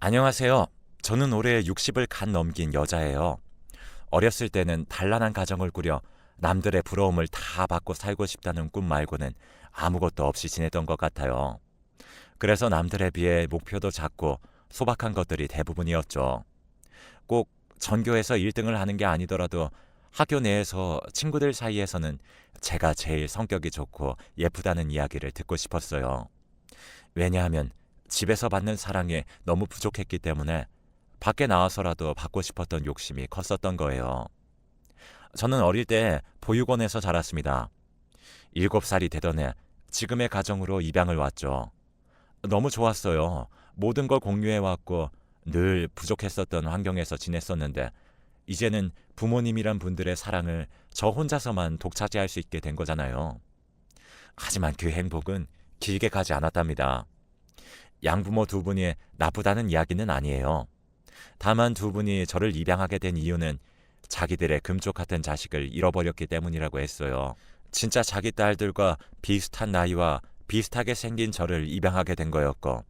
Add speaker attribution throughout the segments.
Speaker 1: 안녕하세요. 저는 올해 60을 갓 넘긴 여자예요. 어렸을 때는 단란한 가정을 꾸려 남들의 부러움을 다 받고 살고 싶다는 꿈 말고는 아무것도 없이 지내던 것 같아요. 그래서 남들에 비해 목표도 작고 소박한 것들이 대부분이었죠. 꼭 전교에서 1등을 하는 게 아니더라도 학교 내에서 친구들 사이에서는 제가 제일 성격이 좋고 예쁘다는 이야기를 듣고 싶었어요. 왜냐하면 집에서 받는 사랑이 너무 부족했기 때문에 밖에 나와서라도 받고 싶었던 욕심이 컸었던 거예요. 저는 어릴 때 보육원에서 자랐습니다. 7살이 되던 해 지금의 가정으로 입양을 왔죠. 너무 좋았어요. 모든 걸 공유해왔고 늘 부족했었던 환경에서 지냈었는데 이제는 부모님이란 분들의 사랑을 저 혼자서만 독차지할 수 있게 된 거잖아요. 하지만 그 행복은 길게 가지 않았답니다. 양부모 두 분이 나쁘다는 이야기는 아니에요. 다만 두 분이 저를 입양하게 된 이유는 자기들의 금쪽 같은 자식을 잃어버렸기 때문이라고 했어요. 진짜 자기 딸들과 비슷한 나이와 비슷하게 생긴 저를 입양하게 된 거였고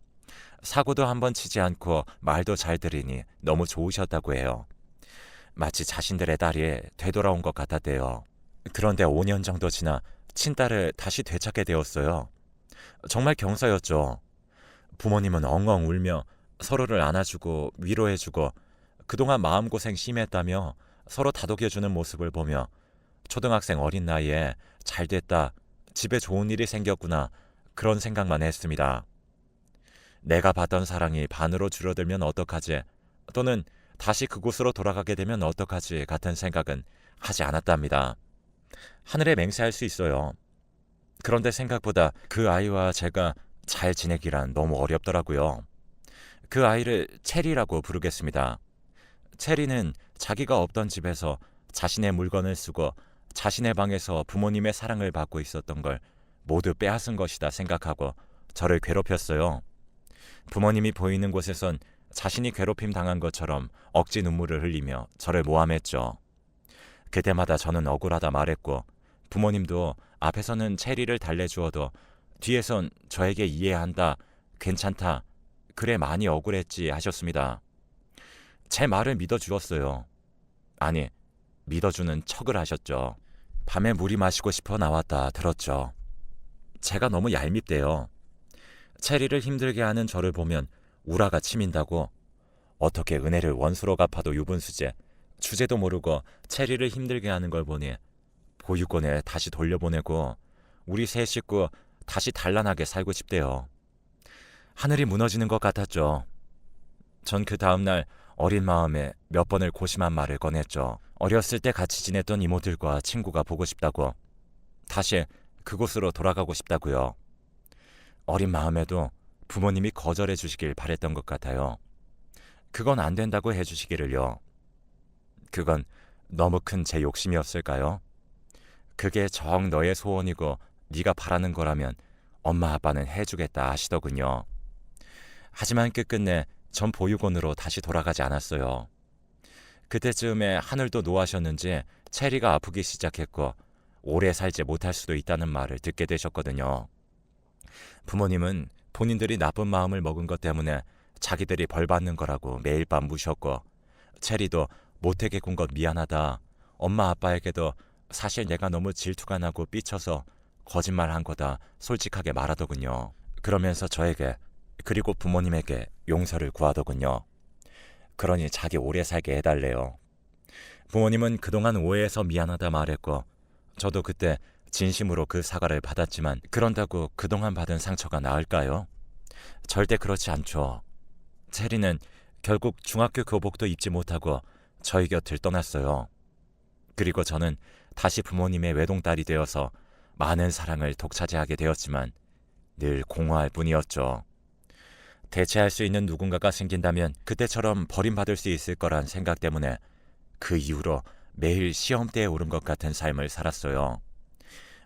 Speaker 1: 사고도 한번 치지 않고 말도 잘 들으니 너무 좋으셨다고 해요. 마치 자신들의 딸이 되돌아온 것 같았대요. 그런데 5년 정도 지나 친딸을 다시 되찾게 되었어요. 정말 경사였죠. 부모님은 엉엉 울며 서로를 안아주고 위로해주고 그동안 마음고생 심했다며 서로 다독여주는 모습을 보며 초등학생 어린 나이에 잘됐다, 집에 좋은 일이 생겼구나 그런 생각만 했습니다. 내가 받던 사랑이 반으로 줄어들면 어떡하지 또는 다시 그곳으로 돌아가게 되면 어떡하지 같은 생각은 하지 않았답니다. 하늘에 맹세할 수 있어요. 그런데 생각보다 그 아이와 제가 잘 지내기란 너무 어렵더라고요. 그 아이를 체리라고 부르겠습니다. 체리는 자기가 없던 집에서 자신의 물건을 쓰고 자신의 방에서 부모님의 사랑을 받고 있었던 걸 모두 빼앗은 것이다 생각하고 저를 괴롭혔어요. 부모님이 보이는 곳에선 자신이 괴롭힘 당한 것처럼 억지 눈물을 흘리며 저를 모함했죠. 그때마다 저는 억울하다 말했고 부모님도 앞에서는 체리를 달래주어도 뒤에선 저에게 이해한다, 괜찮다, 그래 많이 억울했지 하셨습니다. 제 말을 믿어주었어요. 아니, 믿어주는 척을 하셨죠. 밤에 물이 마시고 싶어 나왔다 들었죠. 제가 너무 얄밉대요. 체리를 힘들게 하는 저를 보면 우라가 치민다고 어떻게 은혜를 원수로 갚아도 유분수제 주제도 모르고 체리를 힘들게 하는 걸 보니 보육원에 다시 돌려보내고 우리 세 식구 다시 단란하게 살고 싶대요. 하늘이 무너지는 것 같았죠. 전 그 다음날 어린 마음에 몇 번을 고심한 말을 꺼냈죠. 어렸을 때 같이 지냈던 이모들과 친구가 보고 싶다고 다시 그곳으로 돌아가고 싶다고요. 어린 마음에도 부모님이 거절해 주시길 바랬던 것 같아요. 그건 안 된다고 해주시기를요. 그건 너무 큰 제 욕심이었을까요? 그게 정 너의 소원이고 네가 바라는 거라면 엄마 아빠는 해주겠다 하시더군요. 하지만 끝끝내 전 보육원으로 다시 돌아가지 않았어요. 그때쯤에 하늘도 노하셨는지 체리가 아프기 시작했고 오래 살지 못할 수도 있다는 말을 듣게 되셨거든요. 부모님은 본인들이 나쁜 마음을 먹은 것 때문에 자기들이 벌 받는 거라고 매일 밤 무셨고 체리도 못되게 군 것 미안하다. 엄마 아빠에게도 사실 내가 너무 질투가 나고 삐쳐서 거짓말한 거다 솔직하게 말하더군요. 그러면서 저에게 그리고 부모님에게 용서를 구하더군요. 그러니 자기 오래 살게 해달래요. 부모님은 그동안 오해해서 미안하다 말했고 저도 그때 진심으로 그 사과를 받았지만 그런다고 그동안 받은 상처가 나을까요? 절대 그렇지 않죠. 체리는 결국 중학교 교복도 입지 못하고 저희 곁을 떠났어요. 그리고 저는 다시 부모님의 외동딸이 되어서 많은 사랑을 독차지하게 되었지만 늘 공허할 뿐이었죠. 대체할 수 있는 누군가가 생긴다면 그때처럼 버림받을 수 있을 거란 생각 때문에 그 이후로 매일 시험대에 오른 것 같은 삶을 살았어요.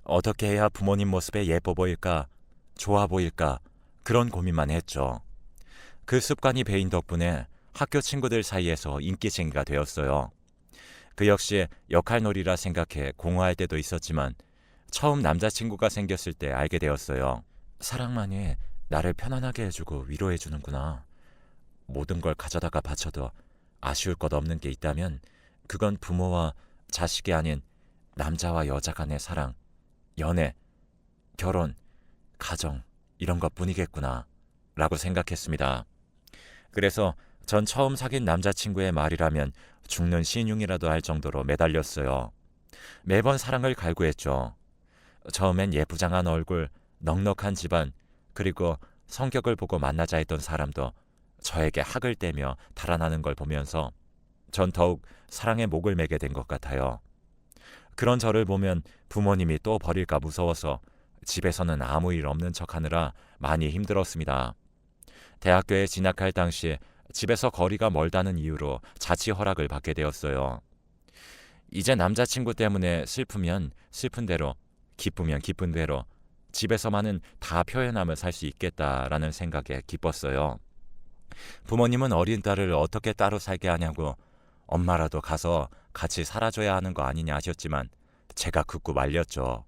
Speaker 1: 어떻게 해야 부모님 모습에 예뻐 보일까, 좋아 보일까 그런 고민만 했죠. 그 습관이 배인 덕분에 학교 친구들 사이에서 인기쟁이가 되었어요. 그 역시 역할놀이라 생각해 공허할 때도 있었지만 처음 남자친구가 생겼을 때 알게 되었어요. 사랑만이 나를 편안하게 해주고 위로해주는구나. 모든 걸 가져다가 바쳐도 아쉬울 것 없는 게 있다면 그건 부모와 자식이 아닌 남자와 여자 간의 사랑, 연애, 결혼, 가정 이런 것뿐이겠구나 라고 생각했습니다. 그래서 전 처음 사귄 남자친구의 말이라면 죽는 신용이라도 할 정도로 매달렸어요. 매번 사랑을 갈구했죠. 처음엔 예쁘장한 얼굴, 넉넉한 집안, 그리고 성격을 보고 만나자 했던 사람도 저에게 학을 떼며 달아나는 걸 보면서 전 더욱 사랑에 목을 매게 된 것 같아요. 그런 저를 보면 부모님이 또 버릴까 무서워서 집에서는 아무 일 없는 척하느라 많이 힘들었습니다. 대학교에 진학할 당시 집에서 거리가 멀다는 이유로 자취 허락을 받게 되었어요. 이제 남자친구 때문에 슬프면 슬픈 대로, 기쁘면 기쁜 대로 집에서만은 다 표현하며 살 수 있겠다라는 생각에 기뻤어요. 부모님은 어린 딸을 어떻게 따로 살게 하냐고 엄마라도 가서 같이 살아줘야 하는 거 아니냐 하셨지만 제가 굳고 말렸죠.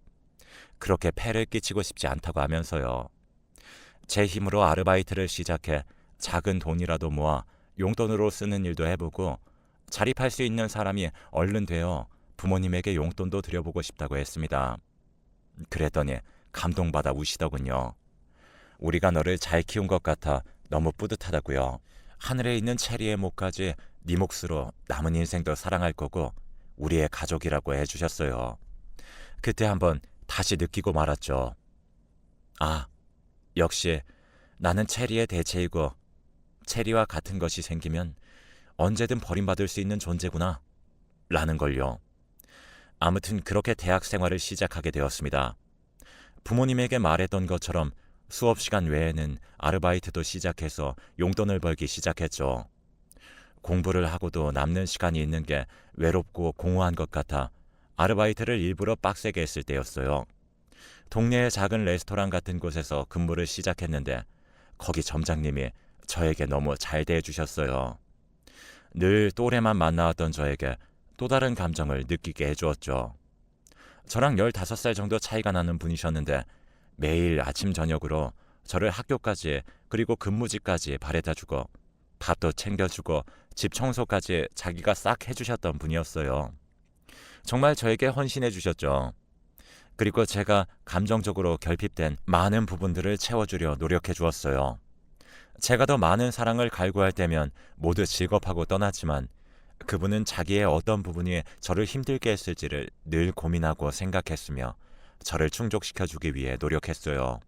Speaker 1: 그렇게 폐를 끼치고 싶지 않다고 하면서요. 제 힘으로 아르바이트를 시작해 작은 돈이라도 모아 용돈으로 쓰는 일도 해보고 자립할 수 있는 사람이 얼른 되어 부모님에게 용돈도 드려보고 싶다고 했습니다. 그랬더니 감동받아 우시더군요. 우리가 너를 잘 키운 것 같아 너무 뿌듯하다고요. 하늘에 있는 체리의 목까지 네 몫으로 남은 인생도 사랑할 거고 우리의 가족이라고 해주셨어요. 그때 한번 다시 느끼고 말았죠. 아, 역시 나는 체리의 대체이고 체리와 같은 것이 생기면 언제든 버림받을 수 있는 존재구나 라는 걸요. 아무튼 그렇게 대학 생활을 시작하게 되었습니다. 부모님에게 말했던 것처럼 수업 시간 외에는 아르바이트도 시작해서 용돈을 벌기 시작했죠. 공부를 하고도 남는 시간이 있는 게 외롭고 공허한 것 같아 아르바이트를 일부러 빡세게 했을 때였어요. 동네의 작은 레스토랑 같은 곳에서 근무를 시작했는데 거기 점장님이 저에게 너무 잘 대해주셨어요. 늘 또래만 만나왔던 저에게 또 다른 감정을 느끼게 해주었죠. 저랑 15살 정도 차이가 나는 분이셨는데 매일 아침 저녁으로 저를 학교까지 그리고 근무지까지 바래다주고 밥도 챙겨주고 집 청소까지 자기가 싹 해주셨던 분이었어요. 정말 저에게 헌신해 주셨죠. 그리고 제가 감정적으로 결핍된 많은 부분들을 채워주려 노력해 주었어요. 제가 더 많은 사랑을 갈구할 때면 모두 즐겁하고 떠났지만 그분은 자기의 어떤 부분이 저를 힘들게 했을지를 늘 고민하고 생각했으며 저를 충족시켜주기 위해 노력했어요.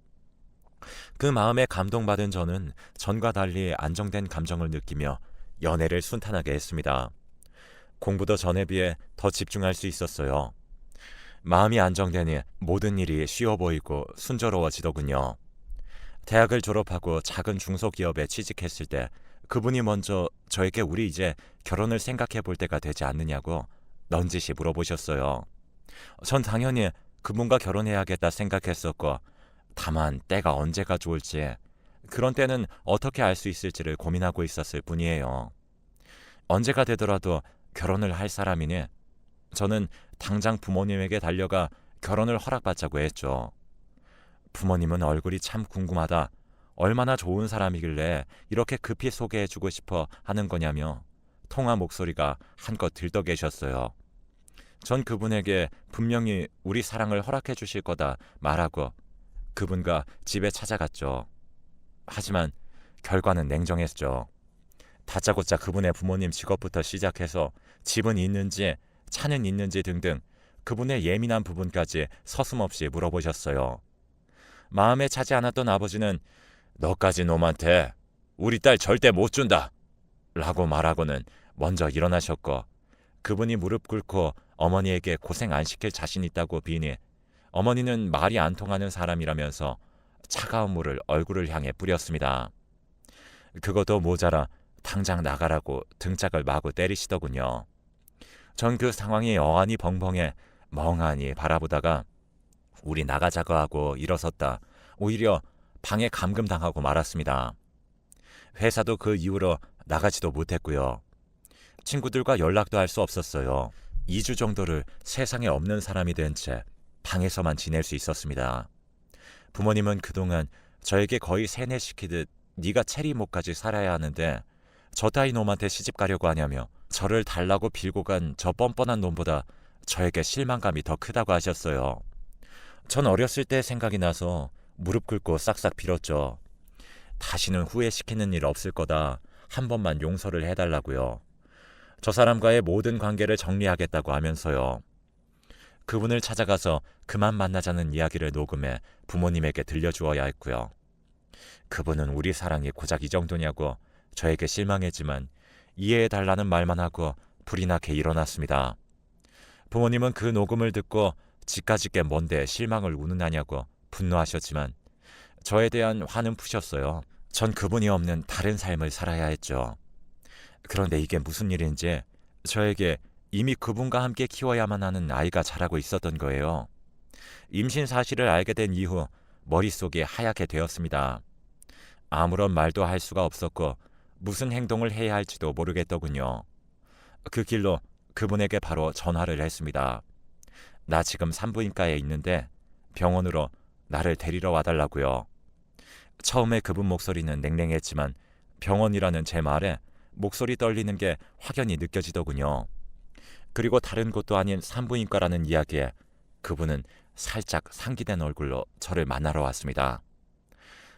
Speaker 1: 그 마음에 감동받은 저는 전과 달리 안정된 감정을 느끼며 연애를 순탄하게 했습니다. 공부도 전에 비해 더 집중할 수 있었어요. 마음이 안정되니 모든 일이 쉬워 보이고 순조로워지더군요. 대학을 졸업하고 작은 중소기업에 취직했을 때 그분이 먼저 저에게 우리 이제 결혼을 생각해 볼 때가 되지 않느냐고 넌지시 물어보셨어요. 전 당연히 그분과 결혼해야겠다 생각했었고 다만 때가 언제가 좋을지 그런 때는 어떻게 알 수 있을지를 고민하고 있었을 뿐이에요. 언제가 되더라도 결혼을 할 사람이니 저는 당장 부모님에게 달려가 결혼을 허락받자고 했죠. 부모님은 얼굴이 참 궁금하다. 얼마나 좋은 사람이길래 이렇게 급히 소개해주고 싶어 하는 거냐며 통화 목소리가 한껏 들떠 계셨어요. 전 그분에게 분명히 우리 사랑을 허락해 주실 거다 말하고 그분과 집에 찾아갔죠. 하지만 결과는 냉정했죠. 다짜고짜 그분의 부모님 직업부터 시작해서 집은 있는지 차는 있는지 등등 그분의 예민한 부분까지 서슴없이 물어보셨어요. 마음에 차지 않았던 아버지는 너까지 놈한테 우리 딸 절대 못 준다 라고 말하고는 먼저 일어나셨고 그분이 무릎 꿇고 어머니에게 고생 안 시킬 자신 있다고 비니 어머니는 말이 안 통하는 사람이라면서 차가운 물을 얼굴을 향해 뿌렸습니다. 그것도 모자라 당장 나가라고 등짝을 마구 때리시더군요. 전 그 상황이 어안이 벙벙해 멍하니 바라보다가 우리 나가자고 하고 일어섰다 오히려 방에 감금당하고 말았습니다. 회사도 그 이후로 나가지도 못했고요. 친구들과 연락도 할 수 없었어요. 2주 정도를 세상에 없는 사람이 된 채 방에서만 지낼 수 있었습니다. 부모님은 그동안 저에게 거의 세뇌시키듯 네가 체리목까지 살아야 하는데 저 따위 놈한테 시집 가려고 하냐며 저를 달라고 빌고 간 저 뻔뻔한 놈보다 저에게 실망감이 더 크다고 하셨어요. 전 어렸을 때 생각이 나서 무릎 꿇고 싹싹 빌었죠. 다시는 후회시키는 일 없을 거다. 한 번만 용서를 해달라고요. 저 사람과의 모든 관계를 정리하겠다고 하면서요. 그분을 찾아가서 그만 만나자는 이야기를 녹음해 부모님에게 들려주어야 했고요. 그분은 우리 사랑이 고작 이 정도냐고 저에게 실망했지만 이해해달라는 말만 하고 불이 나게 일어났습니다. 부모님은 그 녹음을 듣고 지까짓 게 뭔데 실망을 운운하냐고 분노하셨지만 저에 대한 화는 푸셨어요. 전 그분이 없는 다른 삶을 살아야 했죠. 그런데 이게 무슨 일인지 저에게 이미 그분과 함께 키워야만 하는 아이가 자라고 있었던 거예요. 임신 사실을 알게 된 이후 머릿속이 하얗게 되었습니다. 아무런 말도 할 수가 없었고 무슨 행동을 해야 할지도 모르겠더군요. 그 길로 그분에게 바로 전화를 했습니다. 나 지금 산부인과에 있는데 병원으로 나를 데리러 와달라고요. 처음에 그분 목소리는 냉랭했지만 병원이라는 제 말에 목소리 떨리는 게 확연히 느껴지더군요. 그리고 다른 곳도 아닌 산부인과라는 이야기에 그분은 살짝 상기된 얼굴로 저를 만나러 왔습니다.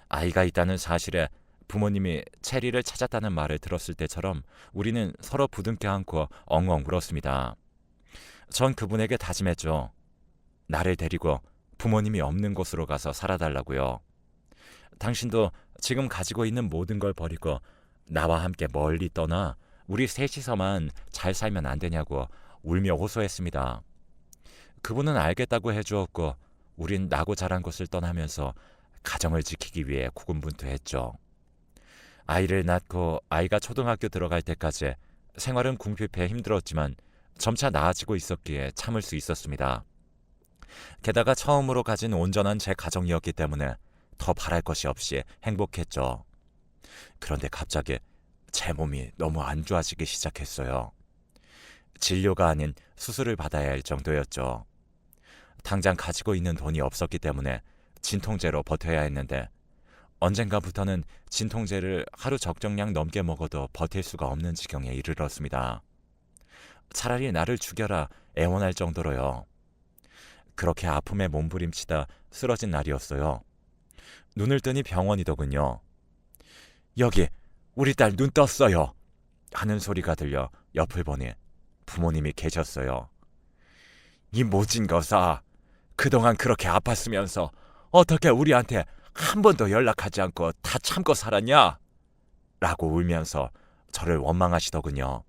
Speaker 1: 아이가 있다는 사실에 부모님이 체리를 찾았다는 말을 들었을 때처럼 우리는 서로 부둥켜 안고 엉엉 울었습니다. 전 그분에게 다짐했죠. 나를 데리고 부모님이 없는 곳으로 가서 살아달라고요. 당신도 지금 가지고 있는 모든 걸 버리고 나와 함께 멀리 떠나 우리 셋이서만 잘 살면 안 되냐고 울며 호소했습니다. 그분은 알겠다고 해주었고 우린 나고 자란 곳을 떠나면서 가정을 지키기 위해 고군분투했죠. 아이를 낳고 아이가 초등학교 들어갈 때까지 생활은 궁핍해 힘들었지만 점차 나아지고 있었기에 참을 수 있었습니다. 게다가 처음으로 가진 온전한 제 가정이었기 때문에 더 바랄 것이 없이 행복했죠. 그런데 갑자기 제 몸이 너무 안 좋아지기 시작했어요. 진료가 아닌 수술을 받아야 할 정도였죠. 당장 가지고 있는 돈이 없었기 때문에 진통제로 버텨야 했는데 언젠가부터는 진통제를 하루 적정량 넘게 먹어도 버틸 수가 없는 지경에 이르렀습니다. 차라리 나를 죽여라 애원할 정도로요. 그렇게 아픔에 몸부림치다 쓰러진 날이었어요. 눈을 뜨니 병원이더군요. 여기 우리 딸 눈 떴어요 하는 소리가 들려 옆을 보니 부모님이 계셨어요. 이 모진 거사 그동안 그렇게 아팠으면서 어떻게 우리한테 한 번도 연락하지 않고 다 참고 살았냐? 라고 울면서 저를 원망하시더군요.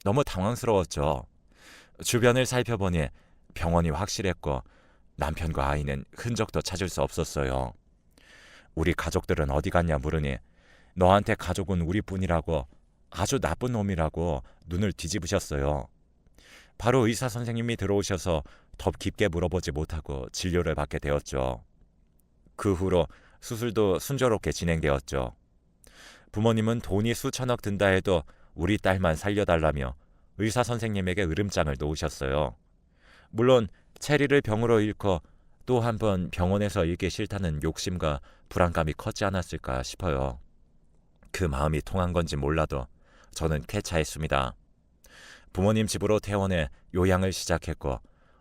Speaker 1: 너무 당황스러웠죠. 주변을 살펴보니 병원이 확실했고 남편과 아이는 흔적도 찾을 수 없었어요. 우리 가족들은 어디 갔냐 물으니 너한테 가족은 우리뿐이라고 아주 나쁜 놈이라고 눈을 뒤집으셨어요. 바로 의사 선생님이 들어오셔서 더 깊게 물어보지 못하고 진료를 받게 되었죠. 그 후로 수술도 순조롭게 진행되었죠. 부모님은 돈이 수천억 든다 해도 우리 딸만 살려달라며 의사 선생님에게 으름장을 놓으셨어요. 물론 체리를 병으로 잃고 또 한 번 병원에서 일기 싫다는 욕심과 불안감이 컸지 않았을까 싶어요. 그 마음이 통한 건지 몰라도 저는 쾌차했습니다. 부모님 집으로 퇴원해 요양을 시작했고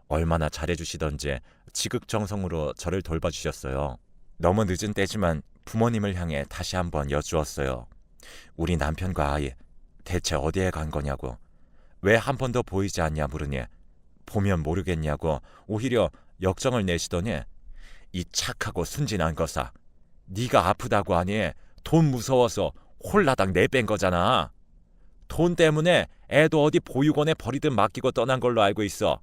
Speaker 1: 얼마나 잘해주시던지 지극정성으로 저를 돌봐주셨어요. 너무 늦은 때지만 부모님을 향해 다시 한번 여쭈었어요. 우리 남편과 아이 대체 어디에 간 거냐고. 왜 한 번도 보이지 않냐 물으니 보면 모르겠냐고 오히려 역정을 내시더니 이 착하고 순진한 거사. 네가 아프다고 하니 돈 무서워서 홀라당 내뺀 거잖아. 돈 때문에 애도 어디 보육원에 버리듯 맡기고 떠난 걸로 알고 있어.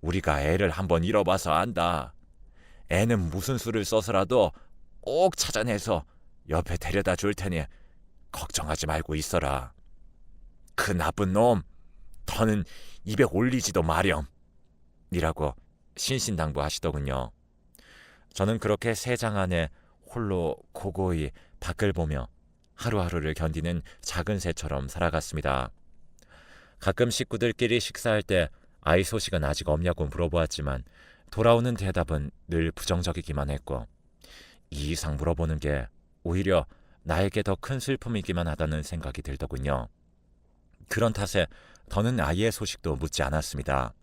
Speaker 1: 우리가 애를 한번 잃어봐서 안다. 애는 무슨 수를 써서라도 꼭 찾아내서 옆에 데려다 줄 테니 걱정하지 말고 있어라. 그 나쁜 놈, 더는 입에 올리지도 마렴. 이라고 신신당부하시더군요. 저는 그렇게 세 장 안에 홀로 고고히 밖을 보며 하루하루를 견디는 작은 새처럼 살아갔습니다. 가끔 식구들끼리 식사할 때 아이 소식은 아직 없냐고 물어보았지만 돌아오는 대답은 늘 부정적이기만 했고 이 이상 물어보는 게 오히려 나에게 더 큰 슬픔이기만 하다는 생각이 들더군요. 그런 탓에 더는 아이의 소식도 묻지 않았습니다.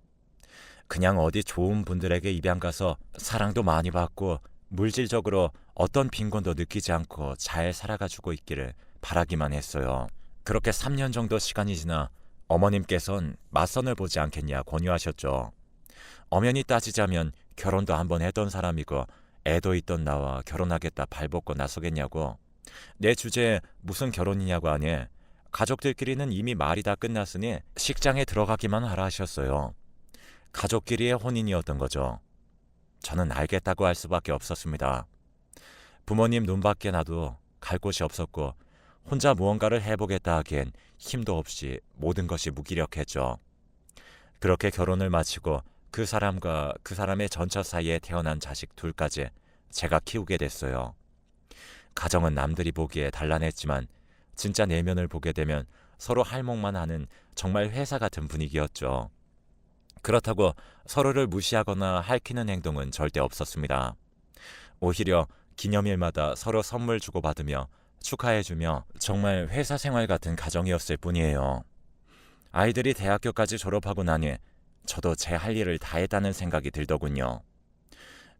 Speaker 1: 그냥 어디 좋은 분들에게 입양 가서 사랑도 많이 받고 물질적으로 어떤 빈곤도 느끼지 않고 잘 살아가지고 있기를 바라기만 했어요. 그렇게 3년 정도 시간이 지나 어머님께선 맞선을 보지 않겠냐 권유하셨죠. 엄연히 따지자면 결혼도 한번 했던 사람이고 애도 있던 나와 결혼하겠다 발벗고 나서겠냐고. 내 주제에 무슨 결혼이냐고 하니 가족들끼리는 이미 말이 다 끝났으니 식장에 들어가기만 하라 하셨어요. 가족끼리의 혼인이었던 거죠. 저는 알겠다고 할 수밖에 없었습니다. 부모님 눈밖에 나도 갈 곳이 없었고 혼자 무언가를 해보겠다 하기엔 힘도 없이 모든 것이 무기력했죠. 그렇게 결혼을 마치고 그 사람과 그 사람의 전처 사이에 태어난 자식 둘까지 제가 키우게 됐어요. 가정은 남들이 보기에 단란했지만 진짜 내면을 보게 되면 서로 할목만 하는 정말 회사 같은 분위기였죠. 그렇다고 서로를 무시하거나 할퀴는 행동은 절대 없었습니다. 오히려 기념일마다 서로 선물 주고받으며 축하해주며 정말 회사 생활 같은 가정이었을 뿐이에요. 아이들이 대학교까지 졸업하고 나니 저도 제 할 일을 다 했다는 생각이 들더군요.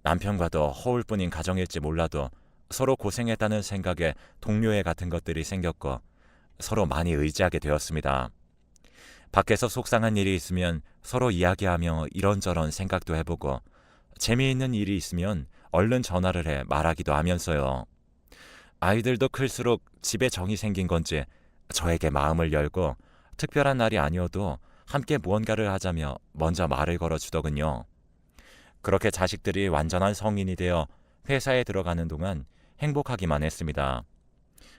Speaker 1: 남편과도 허울뿐인 가정일지 몰라도 서로 고생했다는 생각에 동료애 같은 것들이 생겼고 서로 많이 의지하게 되었습니다. 밖에서 속상한 일이 있으면 서로 이야기하며 이런저런 생각도 해보고 재미있는 일이 있으면 얼른 전화를 해 말하기도 하면서요. 아이들도 클수록 집에 정이 생긴 건지 저에게 마음을 열고 특별한 날이 아니어도 함께 무언가를 하자며 먼저 말을 걸어주더군요. 그렇게 자식들이 완전한 성인이 되어 회사에 들어가는 동안 행복하기만 했습니다.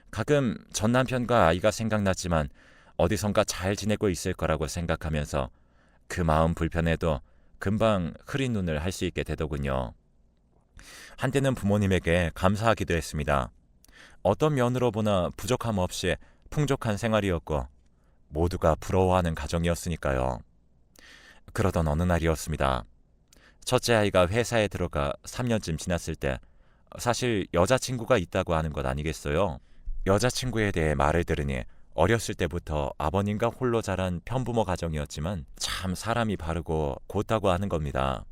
Speaker 1: 가끔 전 남편과 아이가 생각났지만 어디선가 잘 지내고 있을 거라고 생각하면서 그 마음 불편해도 금방 흐린 눈을 할 수 있게 되더군요. 한때는 부모님에게 감사하기도 했습니다. 어떤 면으로 보나 부족함 없이 풍족한 생활이었고 모두가 부러워하는 가정이었으니까요. 그러던 어느 날이었습니다. 첫째 아이가 회사에 들어가 3년쯤 지났을 때 사실 여자친구가 있다고 하는 것 아니겠어요? 여자친구에 대해 말을 들으니 어렸을 때부터 아버님과 홀로 자란 편부모 가정이었지만 참 사람이 바르고 곧다고 하는 겁니다.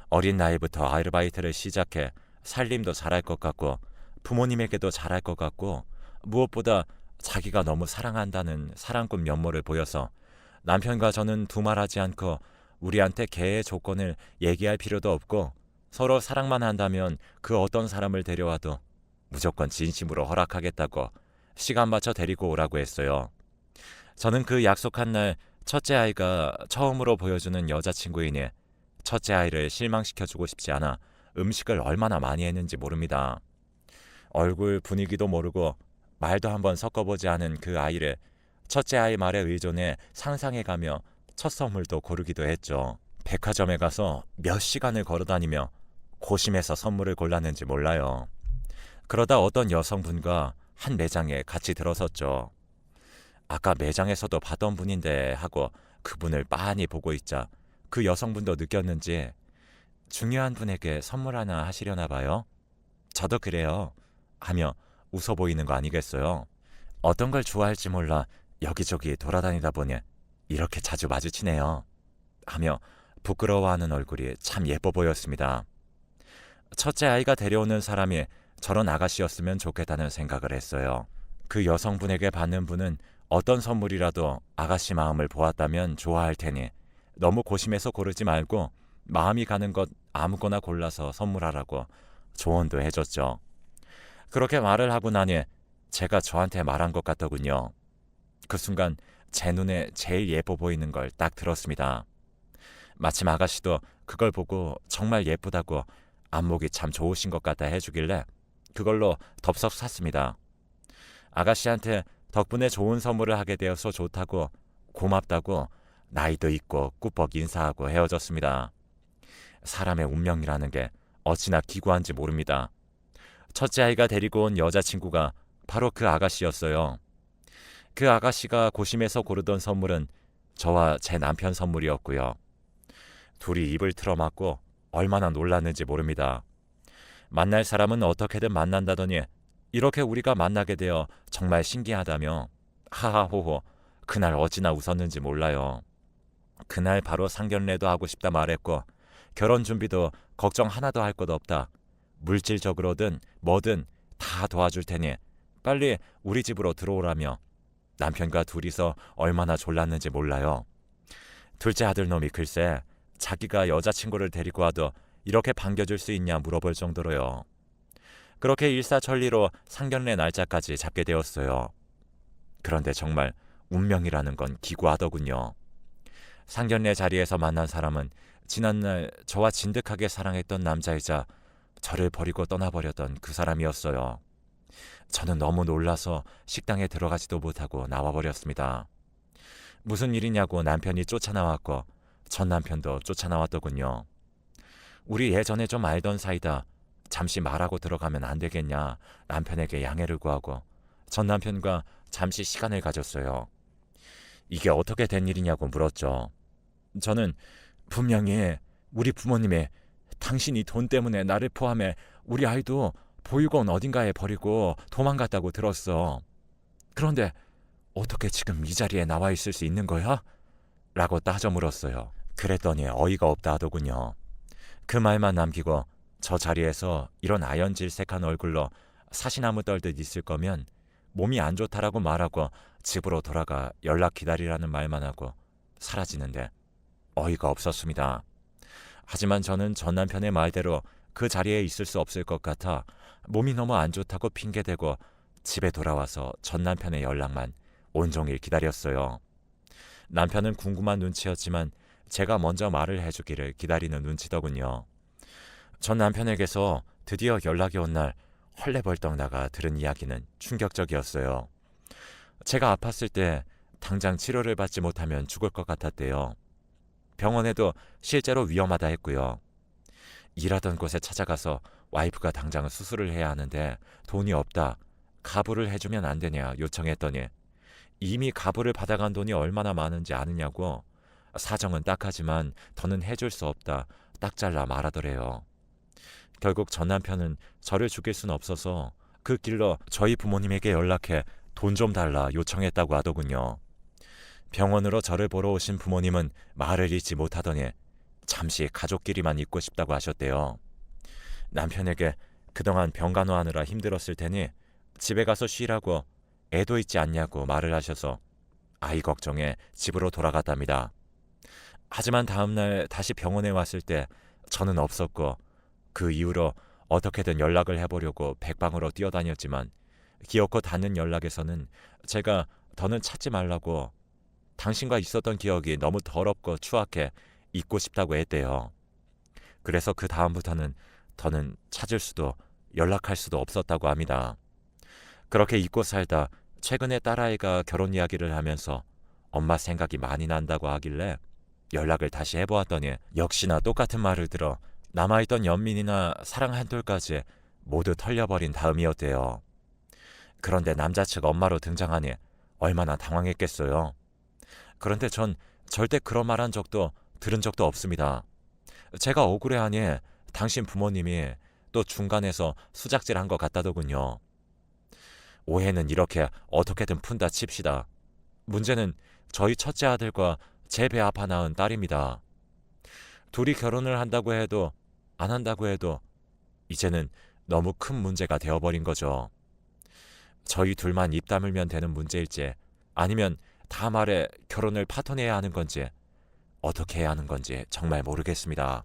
Speaker 1: 어린 나이부터 아르바이트를 시작해 살림도 잘할 것 같고 부모님에게도 잘할 것 같고 무엇보다 자기가 너무 사랑한다는 사랑꾼 면모를 보여서 남편과 저는 두말하지 않고 우리한테 개의 조건을 얘기할 필요도 없고 서로 사랑만 한다면 그 어떤 사람을 데려와도 무조건 진심으로 허락하겠다고 시간 맞춰 데리고 오라고 했어요. 저는 그 약속한 날 첫째 아이가 처음으로 보여주는 여자친구이니 첫째 아이를 실망시켜주고 싶지 않아 음식을 얼마나 많이 했는지 모릅니다. 얼굴 분위기도 모르고 말도 한번 섞어보지 않은 그 아이를 첫째 아이 말에 의존해 상상해가며 첫 선물도 고르기도 했죠. 백화점에 가서 몇 시간을 걸어다니며 고심해서 선물을 골랐는지 몰라요. 그러다 어떤 여성분과 한 매장에 같이 들어섰죠. 아까 매장에서도 봤던 분인데 하고 그분을 빤히 보고 있자 그 여성분도 느꼈는지 중요한 분에게 선물 하나 하시려나 봐요. 저도 그래요. 하며 웃어 보이는 거 아니겠어요. 어떤 걸 좋아할지 몰라 여기저기 돌아다니다 보니 이렇게 자주 마주치네요. 하며 부끄러워하는 얼굴이 참 예뻐 보였습니다. 첫째 아이가 데려오는 사람이 저런 아가씨였으면 좋겠다는 생각을 했어요. 그 여성분에게 받는 분은 어떤 선물이라도 아가씨 마음을 보았다면 좋아할 테니 너무 고심해서 고르지 말고 마음이 가는 것 아무거나 골라서 선물하라고 조언도 해줬죠. 그렇게 말을 하고 나니 제가 저한테 말한 것 같더군요. 그 순간 제 눈에 제일 예뻐 보이는 걸 딱 들었습니다. 마침 아가씨도 그걸 보고 정말 예쁘다고 안목이 참 좋으신 것 같다 해주길래 그걸로 덥석 샀습니다. 아가씨한테 덕분에 좋은 선물을 하게 되어서 좋다고 고맙다고 나이도 있고 꾸벅 인사하고 헤어졌습니다. 사람의 운명이라는 게 어찌나 기구한지 모릅니다. 첫째 아이가 데리고 온 여자친구가 바로 그 아가씨였어요. 그 아가씨가 고심해서 고르던 선물은 저와 제 남편 선물이었고요. 둘이 입을 틀어막고 얼마나 놀랐는지 모릅니다. 만날 사람은 어떻게든 만난다더니 이렇게 우리가 만나게 되어 정말 신기하다며 하하호호 그날 어찌나 웃었는지 몰라요. 그날 바로 상견례도 하고 싶다 말했고 결혼 준비도 걱정 하나도 할 것 없다. 물질적으로든 뭐든 다 도와줄 테니 빨리 우리 집으로 들어오라며 남편과 둘이서 얼마나 졸랐는지 몰라요. 둘째 아들 놈이 글쎄 자기가 여자친구를 데리고 와도 이렇게 반겨줄 수 있냐 물어볼 정도로요. 그렇게 일사천리로 상견례 날짜까지 잡게 되었어요. 그런데 정말 운명이라는 건 기구하더군요. 상견례 자리에서 만난 사람은 지난날 저와 진득하게 사랑했던 남자이자 저를 버리고 떠나버렸던 그 사람이었어요. 저는 너무 놀라서 식당에 들어가지도 못하고 나와버렸습니다. 무슨 일이냐고 남편이 쫓아나왔고 전 남편도 쫓아나왔더군요. 우리 예전에 좀 알던 사이다. 잠시 말하고 들어가면 안 되겠냐 남편에게 양해를 구하고 전 남편과 잠시 시간을 가졌어요. 이게 어떻게 된 일이냐고 물었죠. 저는 분명히 우리 부모님이 당신이 돈 때문에 나를 포함해 우리 아이도 보육원 어딘가에 버리고 도망갔다고 들었어. 그런데 어떻게 지금 이 자리에 나와 있을 수 있는 거야? 라고 따져 물었어요. 그랬더니 어이가 없다 하더군요. 그 말만 남기고 저 자리에서 이런 아연질색한 얼굴로 사시나무 떨듯 있을 거면 몸이 안 좋다라고 말하고 집으로 돌아가 연락 기다리라는 말만 하고 사라지는데 어이가 없었습니다. 하지만 저는 전 남편의 말대로 그 자리에 있을 수 없을 것 같아 몸이 너무 안 좋다고 핑계대고 집에 돌아와서 전 남편의 연락만 온종일 기다렸어요. 남편은 궁금한 눈치였지만 제가 먼저 말을 해주기를 기다리는 눈치더군요. 전 남편에게서 드디어 연락이 온 날 헐레벌떡 나가 들은 이야기는 충격적이었어요. 제가 아팠을 때 당장 치료를 받지 못하면 죽을 것 같았대요. 병원에도 실제로 위험하다 했고요. 일하던 곳에 찾아가서 와이프가 당장 수술을 해야 하는데 돈이 없다. 가부를 해주면 안 되냐 요청했더니 이미 가부를 받아간 돈이 얼마나 많은지 아느냐고 사정은 딱하지만 더는 해줄 수 없다. 딱 잘라 말하더래요. 결국 전 남편은 저를 죽일 순 없어서 그 길로 저희 부모님에게 연락해 돈 좀 달라 요청했다고 하더군요. 병원으로 저를 보러 오신 부모님은 말을 잇지 못하더니 잠시 가족끼리만 있고 싶다고 하셨대요. 남편에게 그동안 병간호하느라 힘들었을 테니 집에 가서 쉬라고 애도 있지 않냐고 말을 하셔서 아이 걱정에 집으로 돌아갔답니다. 하지만 다음날 다시 병원에 왔을 때 저는 없었고 그 이후로 어떻게든 연락을 해보려고 백방으로 뛰어다녔지만 기어코 닿는 연락에서는 제가 더는 찾지 말라고 당신과 있었던 기억이 너무 더럽고 추악해 잊고 싶다고 했대요. 그래서 그 다음부터는 더는 찾을 수도 연락할 수도 없었다고 합니다. 그렇게 잊고 살다 최근에 딸아이가 결혼 이야기를 하면서 엄마 생각이 많이 난다고 하길래 연락을 다시 해보았더니 역시나 똑같은 말을 들어 남아있던 연민이나 사랑 한 톨까지 모두 털려버린 다음이었대요. 그런데 남자 측 엄마로 등장하니 얼마나 당황했겠어요. 그런데 전 절대 그런 말 한 적도 들은 적도 없습니다. 제가 억울해하니 당신 부모님이 또 중간에서 수작질한 것 같다더군요. 오해는 이렇게 어떻게든 푼다 칩시다. 문제는 저희 첫째 아들과 제 배 아파 낳은 딸입니다. 둘이 결혼을 한다고 해도 안 한다고 해도 이제는 너무 큰 문제가 되어버린 거죠. 저희 둘만 입 다물면 되는 문제일지 아니면 다 말해 결혼을 파토내야 하는 건지 어떻게 해야 하는 건지 정말 모르겠습니다.